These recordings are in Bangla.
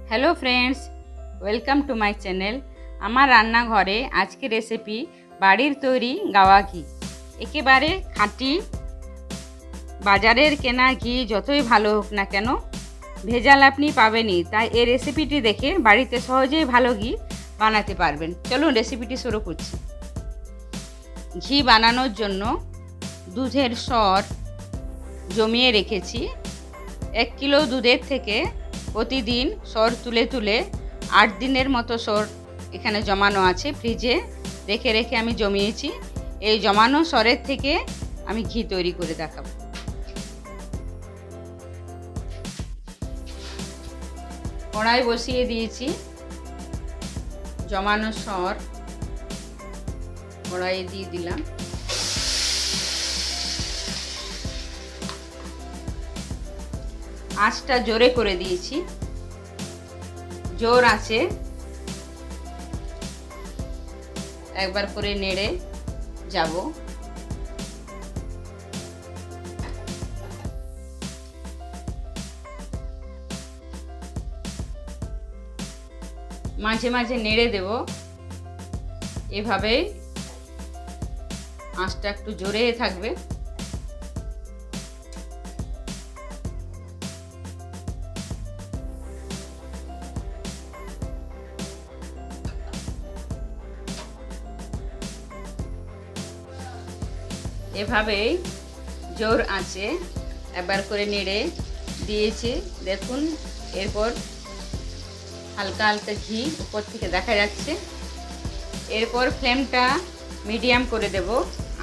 Hello friends, welcome to my channel. आमार रान्ना घरे आज के रेसिपी बाड़ीर तैरी गावा घी। एकेबारे खाँटी बाजारेर केना घी जतई भालो होक ना केन भेजाल आपनी पाबेनी। ताई ए रेसिपिटी देखे बाड़ीते सहजेई भालो घी बानाते पारबेन। चलुन रेसिपिटी शुरू करछि। घी बानानोर जोन्नो दूधेर सर जमिए रेखेछि। 1 किलो दूधेर थेके प्रतिदिन सर तुले तुले 8 दिनेर मतो सर एखाने जमानो आछे। फ्रिजे रेखे रेखे आमी जमिएछि। এই জমানো সরের থেকে আমি ঘি তৈরি করে দেখাবো। কড়াই বসিয়ে দিয়েছি। জমানো সর কড়াইয়ে দিয়ে দিলাম। আঁচটা জোরে করে দিয়েছি। জোর আছে একবার করে নেড়ে যাব। মাঝে মাঝে নেড়ে দেব। এভাবে আঁচটা একটু জোরে থাকবে। এভাবেই জোর আঁচে একবার করে নেড়ে দিয়েছি। দেখুন এরপর হালকা হালকা ঘি উপর থেকে দেখা যাচ্ছে। এরপর ফ্লেমটা মিডিয়াম করে দেব।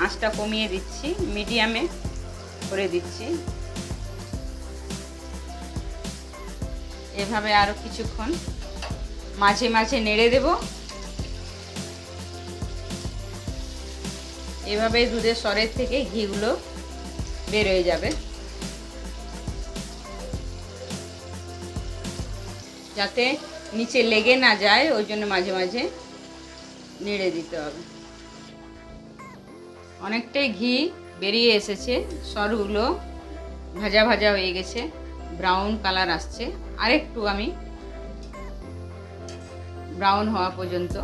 আঁচটা কমিয়ে দিচ্ছি, মিডিয়ামে করে দিচ্ছি। এভাবে আরও কিছুক্ষণ মাঝে মাঝে নেড়ে দেব। এভাবে দুধের সরের থেকে ঘিগুলো বের হয়ে যাবে। যাতে নিচে লেগে না যায় ওই জন্য মাঝে মাঝে নেড়ে দিতে হবে। অনেকটাই ঘি বেরিয়ে এসেছে। সরগুলো ভাজা ভাজা হয়ে গেছে, ব্রাউন কালার আসছে। আরেকটু আমি ব্রাউন হওয়া পর্যন্ত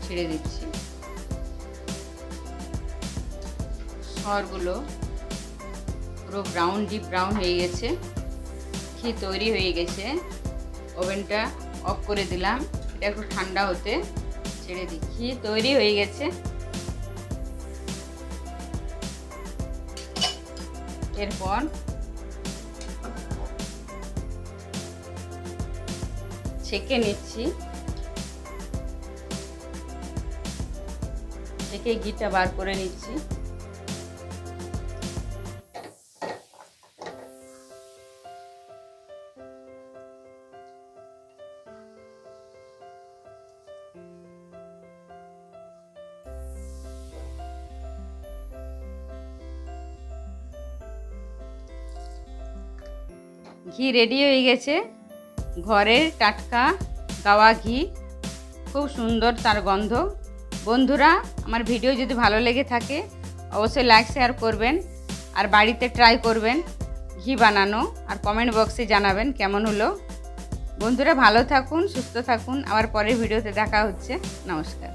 ছেড়ে দিচ্ছি। সরগুলো পুরো ব্রাউন ডিপ ব্রাউন হয়ে গেছে। ঘি তৈরি হয়ে গেছে। ওভেনটা অফ করে দিলাম। এটা একটু ঠান্ডা হতে ছেড়ে দিই। ঘি তৈরি হয়ে গেছে। এরপর ছেঁকে নিচ্ছি। ছেঁকে ঘিটা বার করে নিচ্ছি। ঘি রেডি হয়ে গেছে। ঘরের টাটকা গাওয়া ঘি, খুব সুন্দর তার গন্ধ। বন্ধুরা, আমার ভিডিও যদি ভালো লেগে থাকে অবশ্যই লাইক শেয়ার করবেন আর বাড়িতে ট্রাই করবেন ঘি বানানো। আর কমেন্ট বক্সে জানাবেন কেমন হলো। বন্ধুরা ভালো থাকুন, সুস্থ থাকুন। আবার পরের ভিডিওতে দেখা হচ্ছে। নমস্কার।